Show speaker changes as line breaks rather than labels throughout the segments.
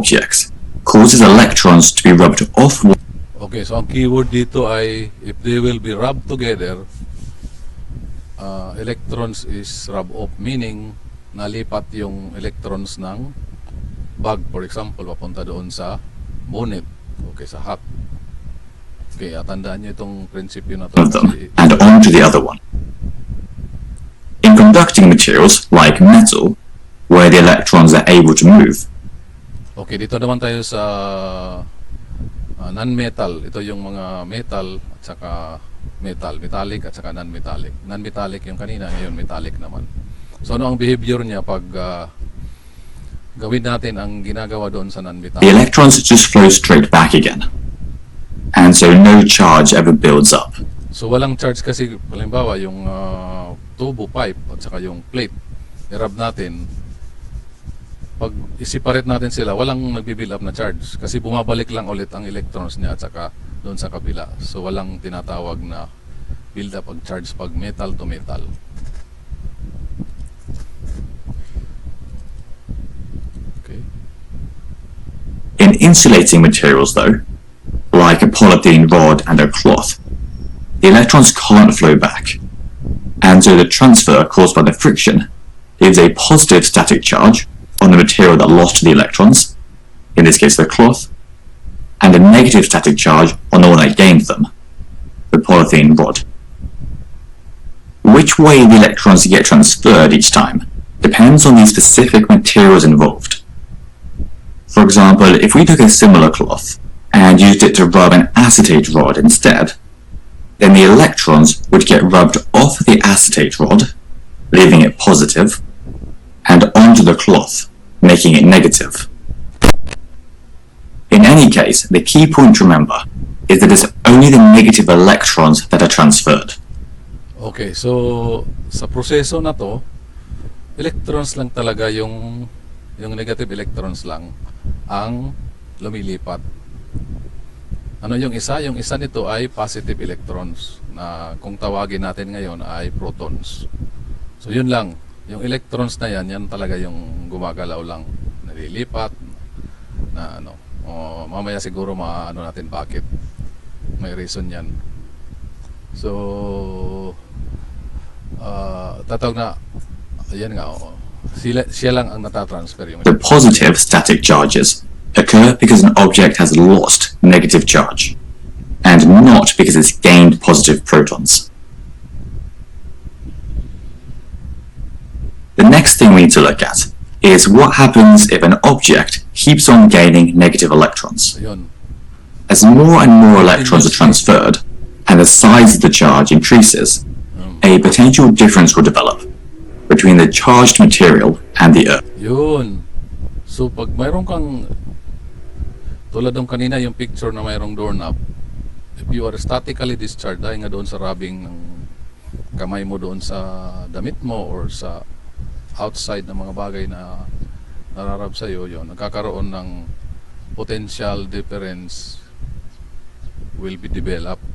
objects causes electrons to be rubbed off.
Okay, so ang keyword dito ay if they will be rubbed together, electrons is rub off, meaning nalipat yung electrons ng bag, for example, papunta doon sa bonnet, okay, sa hat. Okay, tandaan nyo itong prinsipyo na to.
Of them and onto the other one. In conducting materials like metal, where the electrons are able to move,
okay, dito naman tayo sa non-metal. Ito yung mga metal at saka metallic at saka non-metallic. Non-metallic yung kanina, ngayon metallic naman. So ano ang behavior niya pag gawin natin ang ginagawa doon sa
the
non-metallic?
electrons just flow straight back again. And so no charge ever builds up.
So walang charge kasi, halimbawa yung tubo, pipe at saka yung plate, i-rub natin, pag i-separate natin sila, walang nagbi-build up na charge kasi bumabalik lang ulit ang electrons niya at saka doon sa kabila. So walang tinatawag na build up ang charge pag metal to metal. Okay.
In insulating materials though, like a polythene rod and a cloth, the electrons can't flow back, and so the transfer caused by the friction leaves a positive static charge on the material that lost the electrons, in this case the cloth, and a negative static charge on the one that gained them, the polythene rod. Which way the electrons get transferred each time depends on the specific materials involved. For example, if we took a similar cloth and used it to rub an acetate rod instead, then the electrons would get rubbed off the acetate rod, leaving it positive, and onto the cloth, making it negative. In any case, the key point to remember is that it's only the negative electrons that are transferred.
Okay, so sa proseso na to, electrons lang talaga yung negative electrons lang ang lumilipat. Ano yung isa? Yung isa nito ay positive electrons na kung tawagin natin ngayon ay protons. So yun lang, yung electrons na yan talaga yung gumagalaw lang, nalilipat na ano. Mamaya siguro maano natin bakit. May reason yan. So tatawag na ayan nga, siya lang ang natatransfer yung
The positive static charges occur because an object has lost negative charge, and not because it's gained positive protons. The next thing we need to look at is what happens if an object keeps on gaining negative electrons.
Ayun.
As more and more electrons are transferred, and the size of the charge increases, a potential difference will develop between the charged material and the earth.
Yun. So pag mayroon kang tulad ng kanina yung picture na mayroong doorknob, if you are statically discharged dahil nga doon sa rubbing ng kamay mo doon sa damit mo or sa outside ng mga bagay na nararab sa iyo, yun, nagkakaroon ng potential difference will be developed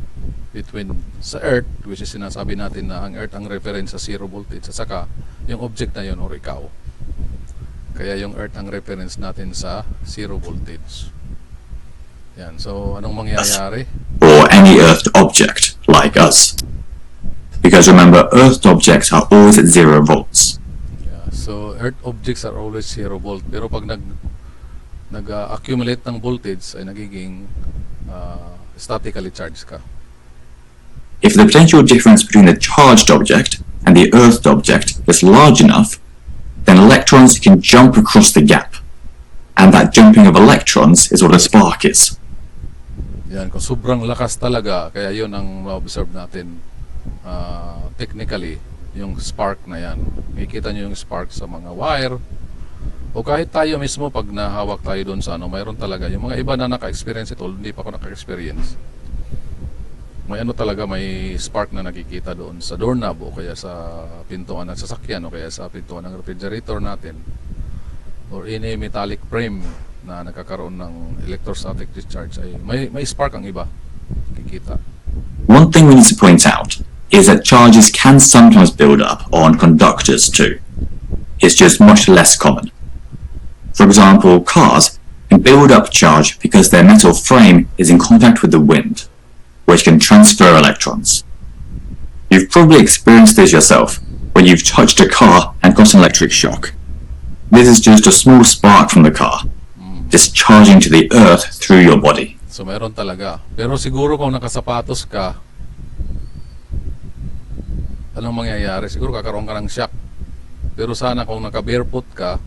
between sa earth, which is sinasabi natin na ang earth ang reference sa zero voltage, at saka yung object na yun or ikaw. Kaya yung earth ang reference natin sa zero voltage. Yan. So anong mangyayari?
Or any earthed object like us. Because remember, earthed objects are always at 0 volts.
Yeah. So earth objects are always 0 volt, pero pag nag-accumulate ng voltage ay nagiging statically charged ka.
If the potential difference between the charged object and the earthed object is large enough, then electrons can jump across the gap. And that jumping of electrons is what a spark is.
Yan, kung sobrang lakas talaga, kaya yun ang ma-observe natin technically, yung spark na yan. Makikita nyo yung spark sa mga wire, o kahit tayo mismo pag nahawak tayo doon sa ano, mayroon talaga. Yung mga iba na naka-experience ito, hindi pa ako naka-experience. May ano talaga, may spark na nakikita doon sa doorknob o kaya sa pintuan ng sasakyan o kaya sa pintuan ng refrigerator natin, or any metallic frame na nakakaroon ng electrostatic discharge, ay may spark ang iba nakikita.
One thing we need to point out is that charges can sometimes build up on conductors too. It's just much less common. For example, cars can build up charge because their metal frame is in contact with the wind, which can transfer electrons. You've probably experienced this yourself when you've touched a car and got an electric shock. This is just a small spark from the car, discharging to the earth through your body.
So meron talaga. Pero siguro kung nakasapatos ka, anong mangyayari? Siguro kakaroon ka ng shock. Pero sana kung naka-barefoot ka,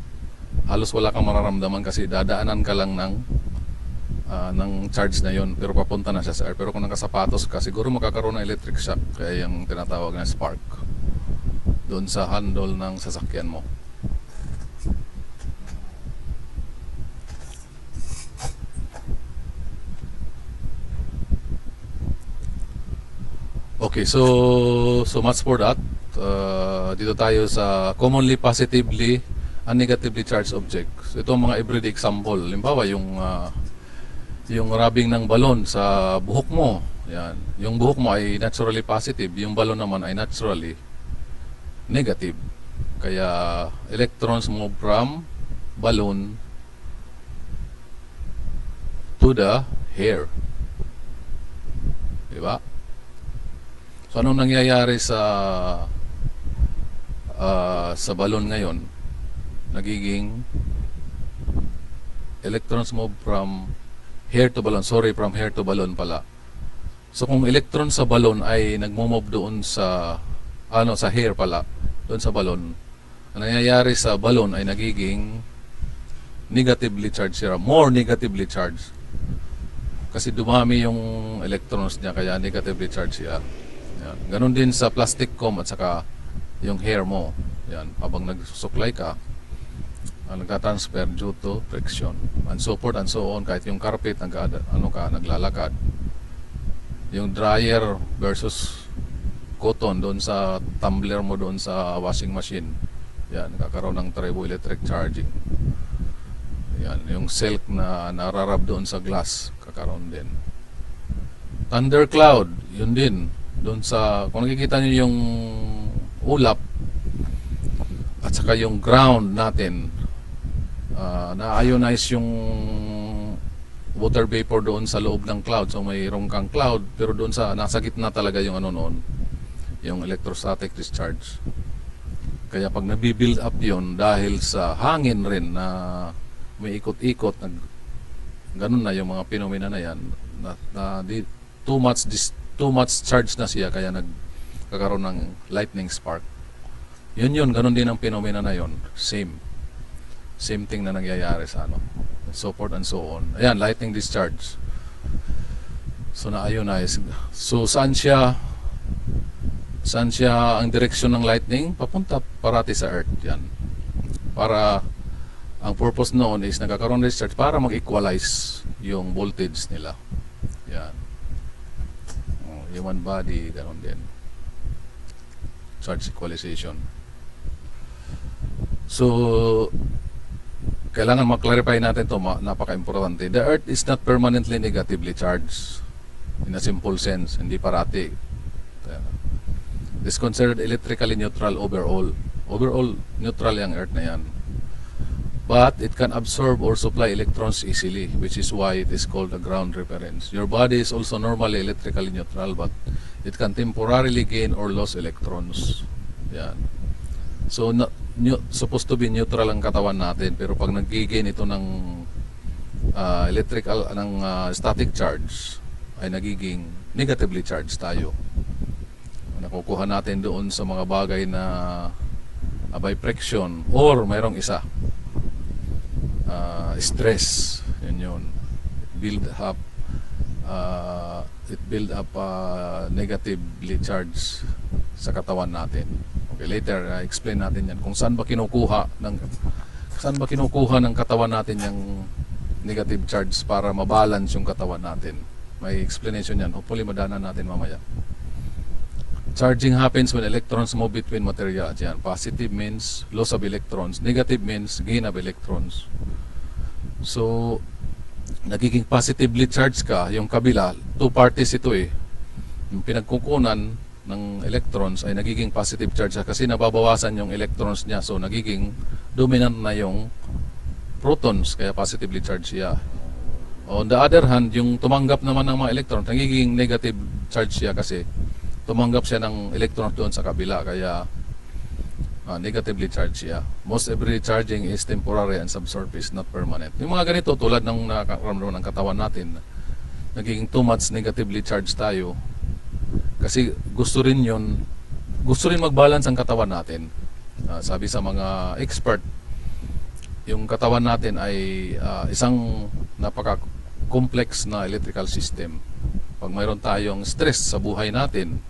halos wala kang mararamdaman kasi dadaanan ka lang ng charge na yon, pero papunta na siya sa air. Pero kung nakasapatos ka, siguro makakaroon ng electric shock, kaya yung tinatawag na spark doon sa handle ng sasakyan mo. Okay, so much for that. Dito tayo sa commonly positively and negatively charged objects. Ito ang mga everyday example. Halimbawa, yung rubbing ng balon sa buhok mo. Yan. Yung buhok mo ay naturally positive, yung balon naman ay naturally negative. Kaya electrons move from balloon to the hair. Diba? So anong nangyayari sa balon ngayon? Nagiging electrons move from hair to balloon. Sorry, from hair to balloon pala. So kung electron sa balon ay nagmo-move doon sa sa hair pala, doon sa balon, ang nangyayari sa balon ay nagiging negatively charged siya, more negatively charged. Kasi dumami yung electrons niya, kaya negatively charged siya. Yan. Ganon din sa plastic comb at saka yung hair mo. Yan, habang nagsusuklay ka, nagtatransfer due to friction and so forth and so on. Kahit yung carpet naglalakad, yung dryer versus cotton doon sa tumbler mo doon sa washing machine, yan, nagkakaroon ng triboelectric charging. Yan, yung silk na nararab doon sa glass, kakaroon din. Thundercloud, yun din doon sa, kung nakikita nyo yung ulap at saka yung ground natin, na-ionize yung water vapor doon sa loob ng cloud. So mayroong kang cloud, pero doon sa nasa gitna talaga yung noon, yung electrostatic discharge. Kaya pag nabibuild up yon dahil sa hangin rin na may ikot-ikot, ganun na yung mga phenomena na yan, too much charge na siya, kaya nagkakaroon ng lightning spark. Yun, ganun din ang phenomena na yon. Same thing na nangyayari sa so forth and so on. Ayan, lightning discharge. So na-ionize. So saan siya ang direksyon ng lightning? Papunta parati sa earth. Yan. Para ang purpose noon is nagkakaroon ng discharge para mag-equalize yung voltage nila. Yan. Human body, ganoon din. Charge equalization. So kailangan maklarify natin ito, napaka-importante. The earth is not permanently negatively charged in a simple sense, hindi parati. It is considered electrically neutral overall. Overall, neutral yung earth na yan. But it can absorb or supply electrons easily, which is why it is called a ground reference. Your body is also normally electrically neutral, but it can temporarily gain or lose electrons. Yan. So, supposed to be neutral ang katawan natin, pero pag nag-gain ito ng static charge, ay nagiging negatively charged tayo. Nakukuha natin doon sa mga bagay na by friction, or mayroong isa, stress. Yun. It build up negatively charged sa katawan natin. Okay, later explain natin yan kung saan ba kinukuha ng katawan natin yung negative charge para mabalance yung katawan natin. May explanation yan, hopefully madana natin mamaya. Charging happens when electrons move between materials. Yan. Positive means loss of electrons, negative means gain of electrons. So nagiging positively charged ka, yung kabila, two parties ito yung pinagkukunan ng electrons ay nagiging positive charge kasi nababawasan yung electrons niya, so nagiging dominant na yung protons, kaya positively charged siya. On the other hand, yung tumanggap naman ng mga electrons, nagiging negative charge siya kasi tumanggap siya ng electrons doon sa kabila, kaya negatively charged siya. Most every charging is temporary and subsurface, not permanent. Yung mga ganito, tulad ng nakaramdaman ng katawan natin, nagiging too much negatively charged tayo kasi gusto rin mag-balance ang katawan natin. Sabi sa mga expert, yung katawan natin ay isang napaka-complex na electrical system. Pag mayroon tayong stress sa buhay natin,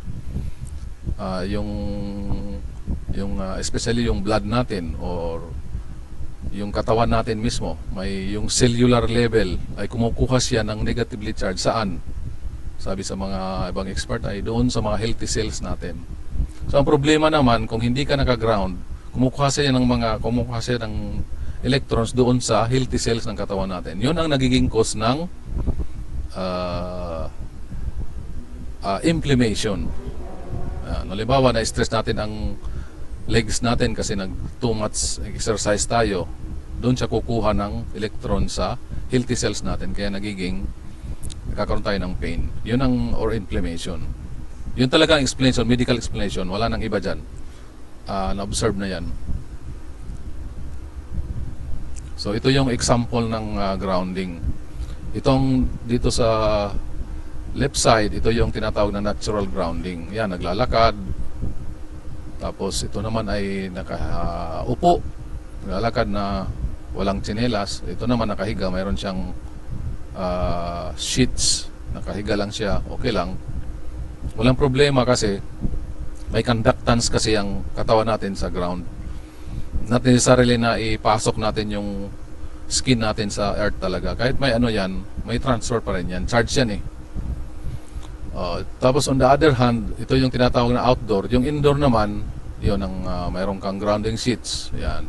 especially yung blood natin or yung katawan natin mismo, yung cellular level ay kumukuha siya ng negatively charged. Saan? Sabi sa mga ibang expert ay doon sa mga healthy cells natin. So ang problema naman, kung hindi ka naka-ground, kumukuha siya ng electrons doon sa healthy cells ng katawan natin. Yun ang nagiging cause ng inflammation. Halimbawa, na-stress natin ang legs natin kasi too much exercise tayo, doon siya kukuha ng electron sa healthy cells natin, kaya nagkakaroon tayo ng pain. Yun or inflammation. Yun talaga ang explanation, medical explanation. Wala nang iba dyan. Na-observe na yan. So ito yung example ng grounding. Itong dito sa left side, ito yung tinatawag na natural grounding. Yan, naglalakad. Tapos ito naman ay nakaupo. Naglalakad na walang tsinelas. Ito naman nakahiga, mayroon siyang sheets. Nakahiga lang siya, okay lang. Walang problema kasi may conductance kasi ang katawan natin sa ground. Not necessarily na ipasok natin yung skin natin sa earth talaga. Kahit may yan, may transfer pa rin yan. Charge yan eh. Tapos on the other hand, ito yung tinatawag na outdoor. Yung indoor naman, yun ang mayroon kang grounding sheets. Yan.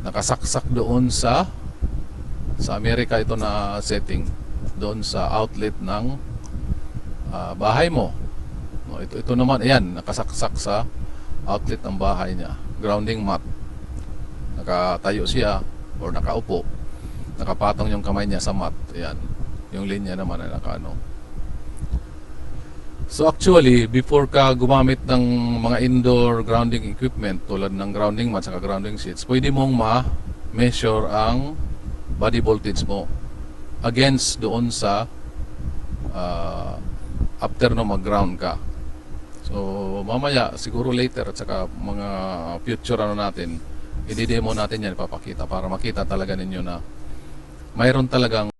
Nakasaksak doon sa Amerika ito na setting. Doon sa outlet ng bahay mo. Ito naman, ayan, nakasaksak sa outlet ng bahay niya. Grounding mat. Nakatayo siya or nakaupo. Nakapatong yung kamay niya sa mat. Ayan. Yung linya naman ay nakaano. So actually, before ka gumamit ng mga indoor grounding equipment tulad ng grounding mat at grounding sheets, pwede mong ma-measure ang body voltage mo against doon sa after no mag-ground ka. So mamaya, siguro later at saka mga future natin, i-demo natin yan, ipapakita para makita talaga ninyo na mayroon talagang